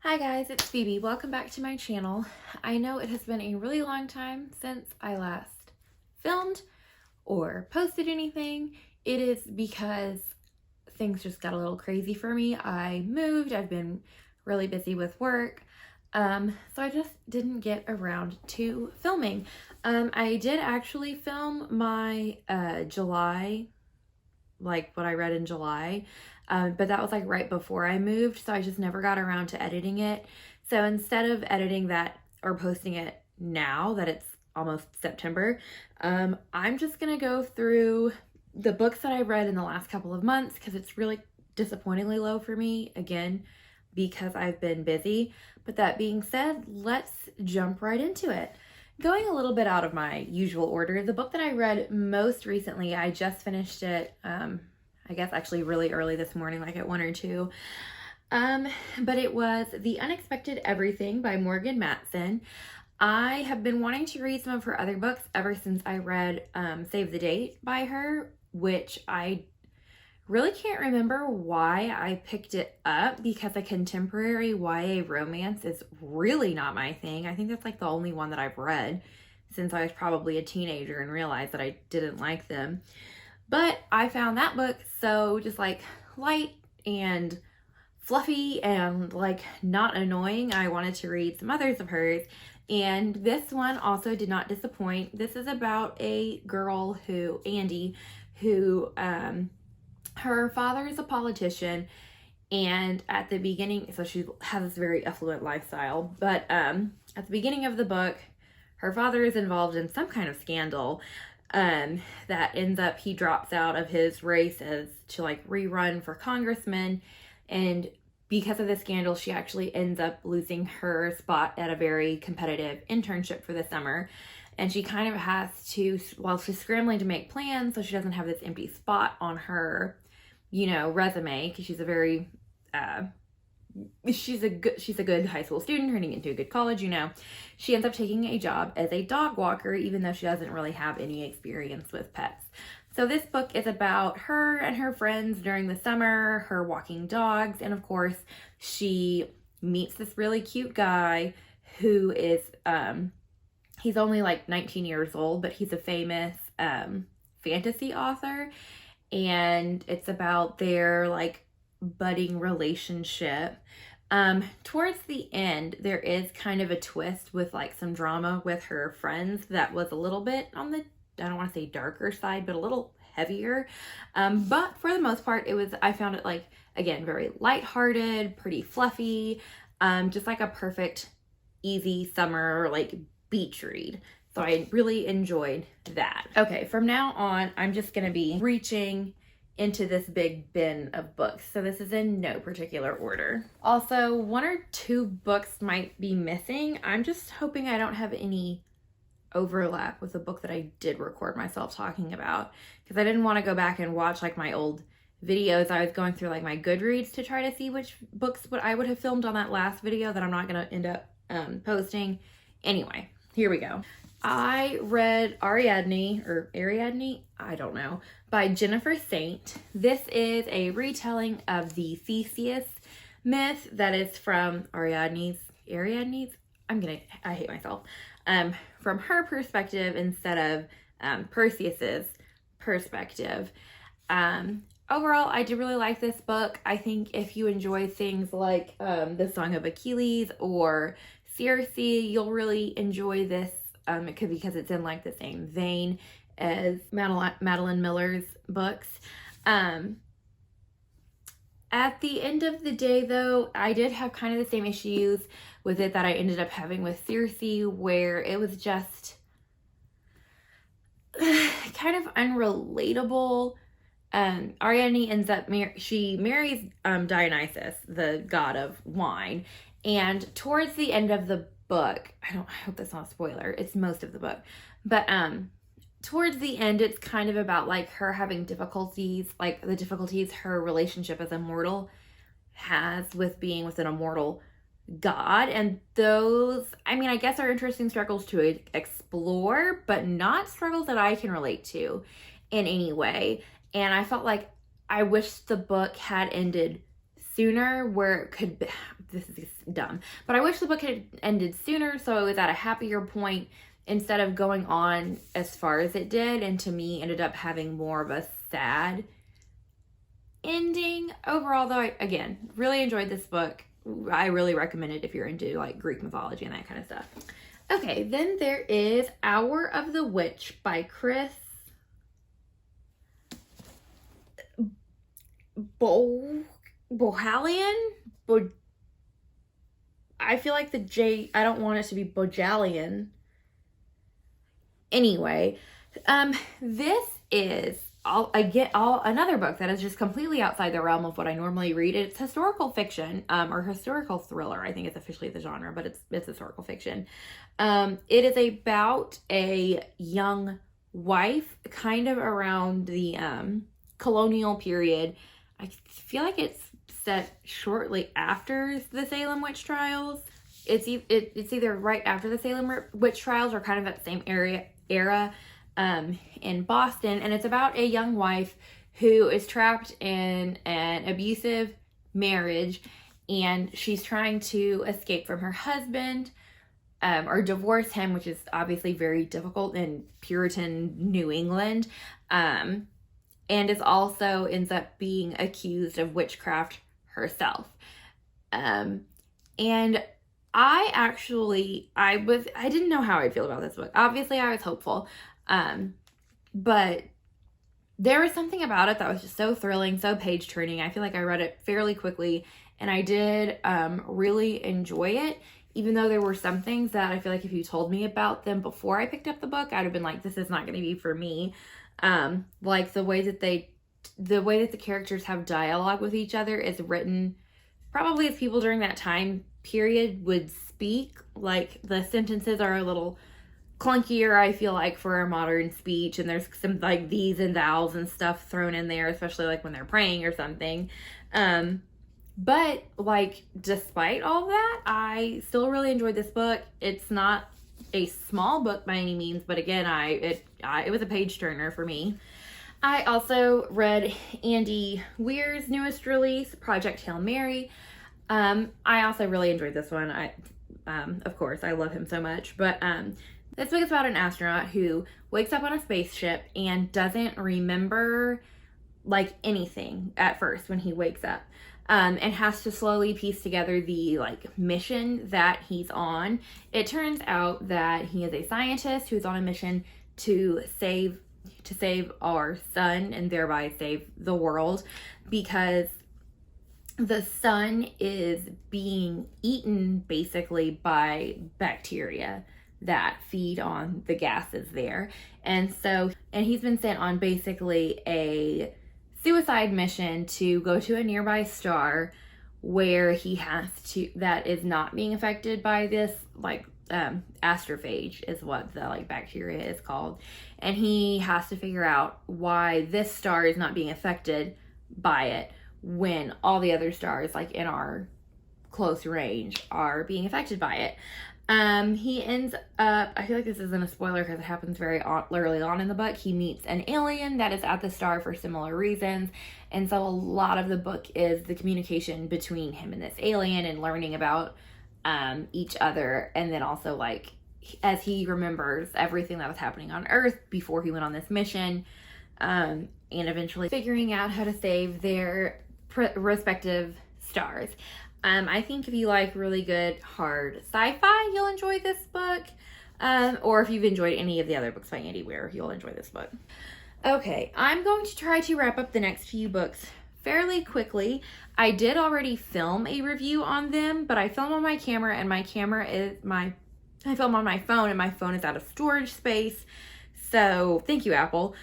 Hi guys, it's Phoebe. Welcome back to my channel. I know it has been a really long time since I last filmed or posted anything. It is because things just got a little crazy for me. I moved, I've been really busy with work, so I just didn't get around to filming. I did actually film my July, like what I read in July. But that was like right before I moved, so I just never got around to editing it. So instead of editing that or posting it now that it's almost September, I'm just gonna go through the books that I read in the last couple of months because it's really disappointingly low for me, again, because I've been busy. But that being said, let's jump right into it. Going a little bit out of my usual order, the book that I read most recently, I just finished it, I guess actually really early this morning, like at 1 or 2. But it was The Unexpected Everything by Morgan Matson. I have been wanting to read some of her other books ever since I read Save the Date by her, which I really can't remember why I picked it up because a contemporary YA romance is really not my thing. I think that's like the only one that I've read since I was probably a teenager and realized that I didn't like them. But I found that book so just like light and fluffy and like not annoying. I wanted to read some others of hers, and this one also did not disappoint. This is about a girl who, Andy, who her father is a politician, and at the beginning, so she has this very affluent lifestyle, but at the beginning of the book, her father is involved in some kind of scandal that ends up, he drops out of his race as to like rerun for congressman, and because of the scandal she actually ends up losing her spot at a very competitive internship for the summer, and she kind of has to, while she's scrambling to make plans so she doesn't have this empty spot on her, you know, resume, because she's a very she's a good high school student turning into a good college, you know. She ends up taking a job as a dog walker, even though she doesn't really have any experience with pets. So this book is about her and her friends during the summer, her walking dogs, and of course she meets this really cute guy who is he's only like 19 years old, but he's a famous fantasy author, and it's about their like budding relationship. Towards the end, there is kind of a twist with like some drama with her friends that was a little bit on the, I don't want to say darker side, but a little heavier. But for the most part, I found it like, again, very lighthearted, pretty fluffy, just like a perfect, easy summer, like beach read. So I really enjoyed that. Okay, from now on, I'm just gonna be reaching into this big bin of books. So this is in no particular order. Also, 1 or 2 books might be missing. I'm just hoping I don't have any overlap with the book that I did record myself talking about, because I didn't want to go back and watch like my old videos. I was going through like my Goodreads to try to see which books I would have filmed on that last video that I'm not gonna end up posting. Anyway, here we go. I read Ariadne, I don't know, by Jennifer Saint. This is a retelling of the Theseus myth that is from Ariadne's, I hate myself, from her perspective instead of Perseus's perspective. Overall, I do really like this book. I think if you enjoy things like the Song of Achilles or Circe, you'll really enjoy this. It could be because it's in like the same vein as Madeline Miller's books. At the end of the day though, I did have kind of the same issues with it that I ended up having with Circe, where it was just kind of unrelatable. Ariadne ends up, she marries Dionysus, the god of wine, and towards the end of the book, I hope that's not a spoiler, it's most of the book, but towards the end it's kind of about like her having difficulties, like the difficulties her relationship as a mortal has with being with an immortal god, and those, I mean, I guess are interesting struggles to explore, but not struggles that I can relate to in any way. And I felt like I wish the book had ended sooner, where it could be, this is dumb. But I wish the book had ended sooner, so it was at a happier point instead of going on as far as it did, and to me ended up having more of a sad ending. Overall, though, I, again, really enjoyed this book. I really recommend it if you're into like Greek mythology and that kind of stuff. Okay, then there is Hour of the Witch by Chris Bohjalian. I feel like the J, I don't want it to be Bojalian. Anyway, this is another book that is just completely outside the realm of what I normally read. It's historical fiction, or historical thriller, I think it's officially the genre, but it's historical fiction. It is about a young wife, kind of around the colonial period. I feel like it's set shortly after the Salem witch trials. It's either right after the Salem witch trials or kind of at the same era in Boston, and it's about a young wife who is trapped in an abusive marriage, and she's trying to escape from her husband, or divorce him, which is obviously very difficult in Puritan New England, and is also ends up being accused of witchcraft herself. And I didn't know how I'd feel about this book. Obviously, I was hopeful. But there was something about it that was just so thrilling, so page-turning. I feel like I read it fairly quickly, and I did really enjoy it, even though there were some things that I feel like if you told me about them before I picked up the book, I'd have been like, this is not going to be for me. Like the way that the characters have dialogue with each other is written probably as people during that time period would speak. Like the sentences are a little clunkier, I feel like, for our modern speech, and there's some like these and thous and stuff thrown in there, especially like when they're praying or something. But like despite all that, I still really enjoyed this book. It's not a small book by any means, but again, it was a page turner for me. I also read Andy Weir's newest release, Project Hail Mary. I also really enjoyed this one. Of course, I love him so much, but this book is about an astronaut who wakes up on a spaceship and doesn't remember like anything at first when he wakes up, and has to slowly piece together the like mission that he's on. It turns out that he is a scientist who's on a mission to save our sun and thereby save the world, because the sun is being eaten basically by bacteria that feed on the gases there. And he's been sent on basically a suicide mission to go to a nearby star where that is not being affected by this, like, astrophage is what the like bacteria is called. And he has to figure out why this star is not being affected by it when all the other stars like in our close range are being affected by it. He ends up, I feel like this isn't a spoiler because it happens very early on in the book, he meets an alien that is at the star for similar reasons. And so a lot of the book is the communication between him and this alien and learning about each other. And then also like as he remembers everything that was happening on Earth before he went on this mission, and eventually figuring out how to save their respective stars. I think if you like really good hard sci-fi, you'll enjoy this book. Or if you've enjoyed any of the other books by Andy Weir, you'll enjoy this book. Okay, I'm going to try to wrap up the next few books fairly quickly. I did already film a review on them, but I filmed on my camera, and I film on my phone, and my phone is out of storage space. So thank you, Apple.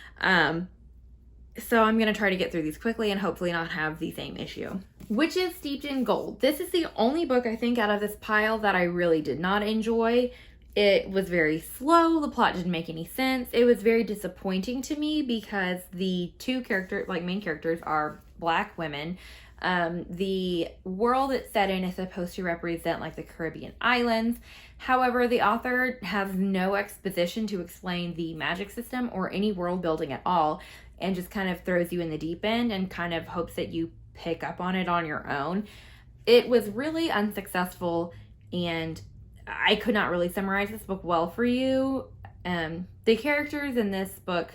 So I'm going to try to get through these quickly and hopefully not have the same issue. Witches Steeped in Gold. This is the only book I think out of this pile that I really did not enjoy. It was very slow. The plot didn't make any sense. It was very disappointing to me because the two main characters are Black women. The world it's set in is supposed to represent like the Caribbean islands. However, the author has no exposition to explain the magic system or any world building at all, and just kind of throws you in the deep end and kind of hopes that you pick up on it on your own. it was really unsuccessful, and I could not really summarize this book well for you. The characters in this book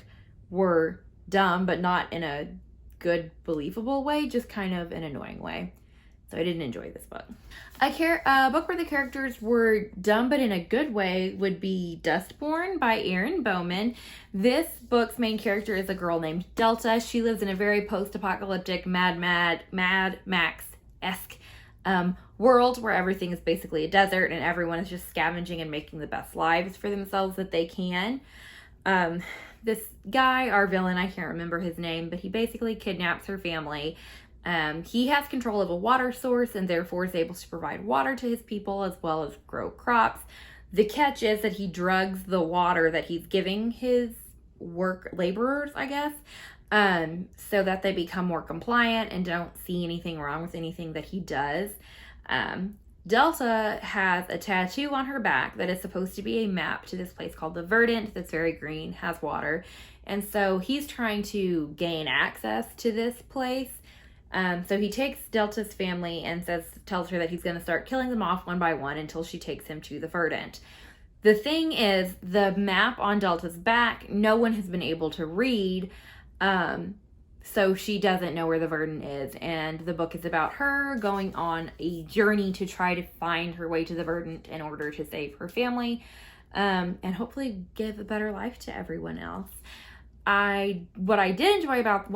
were dumb, but not in a good, believable way, just kind of an annoying way. So I didn't enjoy this book. A book where the characters were dumb but in a good way would be Dustbourn by Erin Bowman. This book's main character is a girl named Delta. She lives in a very post-apocalyptic Mad Max-esque world where everything is basically a desert and everyone is just scavenging and making the best lives for themselves that they can. This guy, our villain, I can't remember his name, but he basically kidnaps her family. He has control of a water source and therefore is able to provide water to his people as well as grow crops. The catch is that he drugs the water that he's giving his laborers, I guess, so that they become more compliant and don't see anything wrong with anything that he does. Delta has a tattoo on her back that is supposed to be a map to this place called the Verdant that's very green, has water. And so he's trying to gain access to this place. So he takes Delta's family and tells her that he's going to start killing them off one by one until she takes him to the Verdant. The thing is, the map on Delta's back, no one has been able to read. So she doesn't know where the Verdant is, and the book is about her going on a journey to try to find her way to the Verdant in order to save her family, and hopefully give a better life to everyone else. One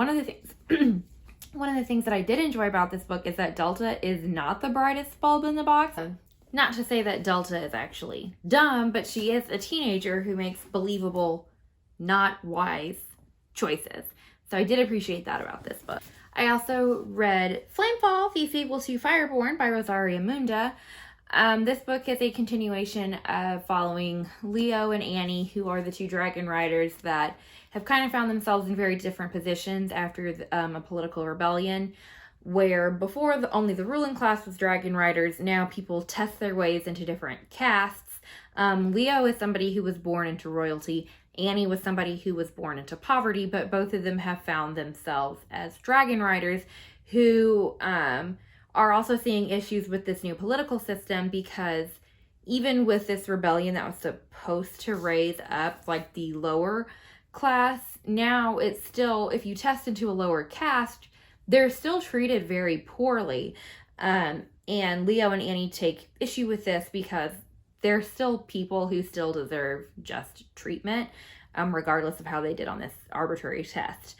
of the things that I did enjoy about this book is that Delta is not the brightest bulb in the box. Not to say that Delta is actually dumb, but she is a teenager who makes believable, not wise choices. So I did appreciate that about this book. I also read Flamefall, The Sequel to Fireborn by Rosaria Munda. This book is a continuation of following Leo and Annie, who are the two dragon riders that have kind of found themselves in very different positions after a political rebellion, where before only the ruling class was dragon riders, now people test their ways into different castes. Leo is somebody who was born into royalty. Annie was somebody who was born into poverty, but both of them have found themselves as dragon riders who are also seeing issues with this new political system, because even with this rebellion that was supposed to raise up like the lower class, now it's still, if you test into a lower caste, they're still treated very poorly. And Leo and Annie take issue with this because they're still people who still deserve just treatment, regardless of how they did on this arbitrary test.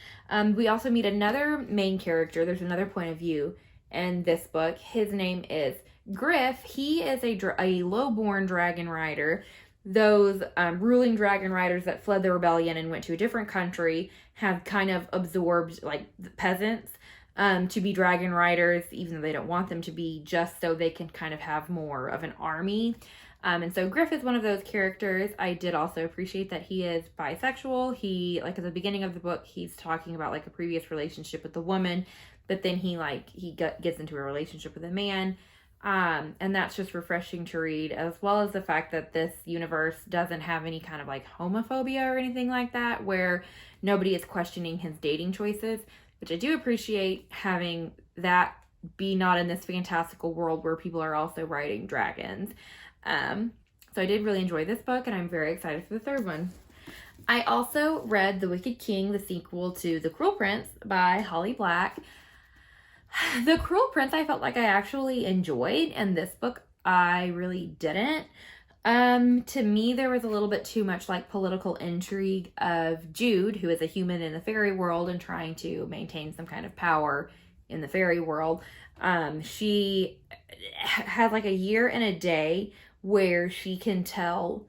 We also meet another main character. There's another point of view in this book. His name is Griff. He is a low-born dragon rider. Those ruling dragon riders that fled the rebellion and went to a different country have kind of absorbed like the peasants to be dragon riders, even though they don't want them to be, just so they can kind of have more of an army. And so Griff is one of those characters. I did also appreciate that he is bisexual. He, like at the beginning of the book, he's talking about like a previous relationship with a woman, but then he gets into a relationship with a man. And that's just refreshing to read, as well as the fact that this universe doesn't have any kind of like homophobia or anything like that, where nobody is questioning his dating choices, which I do appreciate, having that be not in this fantastical world where people are also riding dragons. So I did really enjoy this book, and I'm very excited for the third one. I also read The Wicked King, the sequel to The Cruel Prince by Holly Black. The Cruel Prince I felt like I actually enjoyed, and this book I really didn't. To me, there was a little bit too much like political intrigue of Jude, who is a human in the fairy world and trying to maintain some kind of power in the fairy world. She has like a year and a day where she can tell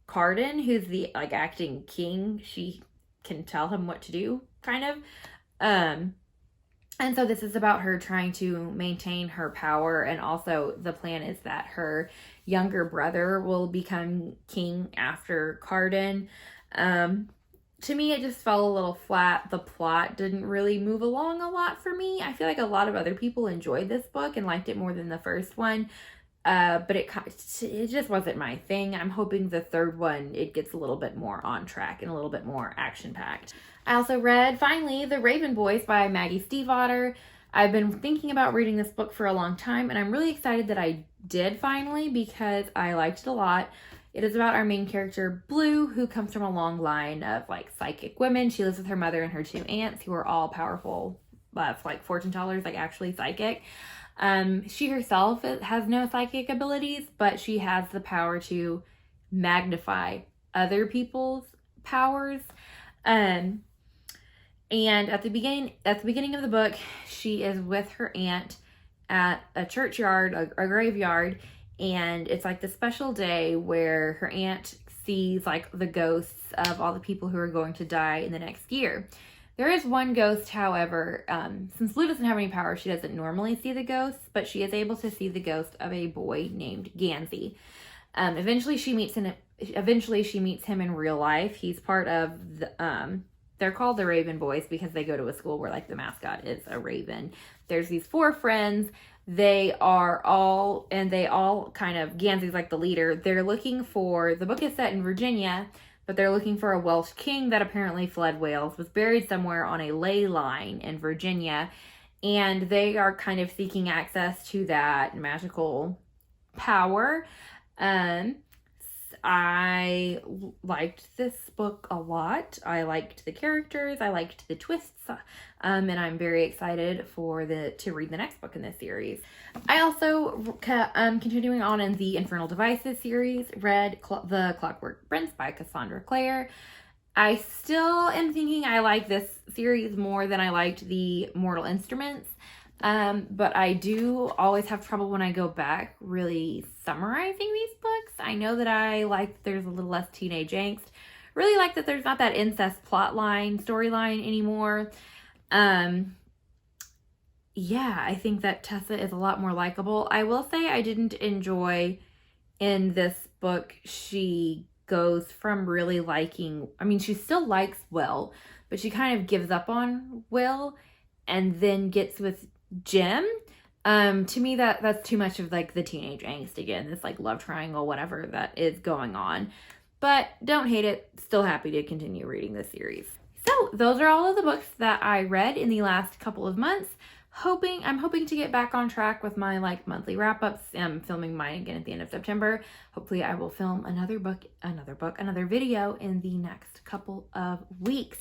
Carden, who's the like acting king, she can tell him what to do, kind of. And so this is about her trying to maintain her power, and also the plan is that her younger brother will become king after Carden. To me, it just fell a little flat. The plot didn't really move along a lot for me. I feel like a lot of other people enjoyed this book and liked it more than the first one. But it just wasn't my thing. I'm hoping the third one, it gets a little bit more on track and a little bit more action-packed. I also read, finally, The Raven Boys by Maggie Stiefvater. I've been thinking about reading this book for a long time, and I'm really excited that I did finally because I liked it a lot. It is about our main character, Blue, who comes from a long line of like psychic women. She lives with her mother and her two aunts who are all powerful, like fortune tellers, like actually psychic. She herself has no psychic abilities, but she has the power to magnify other people's powers. And at the beginning of the book, she is with her aunt at a churchyard, a graveyard, and it's like the special day where her aunt sees like the ghosts of all the people who are going to die in the next year. There is one ghost, however, since Blue doesn't have any power, she doesn't normally see the ghosts, but she is able to see the ghost of a boy named Gansey. Eventually she meets him in real life. He's part of the, they're called the Raven Boys because they go to a school where like the mascot is a raven. There's these 4 friends. They all kind of, Gansey's like the leader. They're looking for, the book is set in Virginia, but they're looking for a Welsh king that apparently fled Wales, was buried somewhere on a ley line in Virginia, and they are kind of seeking access to that magical power. I liked this book a lot. I liked the characters. I liked the twists. And I'm very excited to read the next book in this series. I also, continuing on in the Infernal Devices series, read The Clockwork Prince by Cassandra Clare. I still am thinking I like this series more than I liked the Mortal Instruments. But I do always have trouble when I go back really summarizing these books. I know that I like that there's a little less teenage angst. Really like that there's not that incest storyline anymore. Yeah, I think that Tessa is a lot more likable. I will say I didn't enjoy in this book, she goes from really liking, I mean, she still likes Will, but she kind of gives up on Will and then gets with Jim. To me, that's too much of like the teenage angst again, this like love triangle, whatever that is going on. But don't hate it. Still happy to continue reading this series. So those are all of the books that I read in the last couple of months. I'm hoping to get back on track with my like monthly wrap-ups. I'm filming mine again at the end of September. Hopefully I will film another video in the next couple of weeks.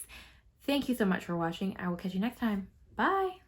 Thank you so much for watching. I will catch you next time. Bye.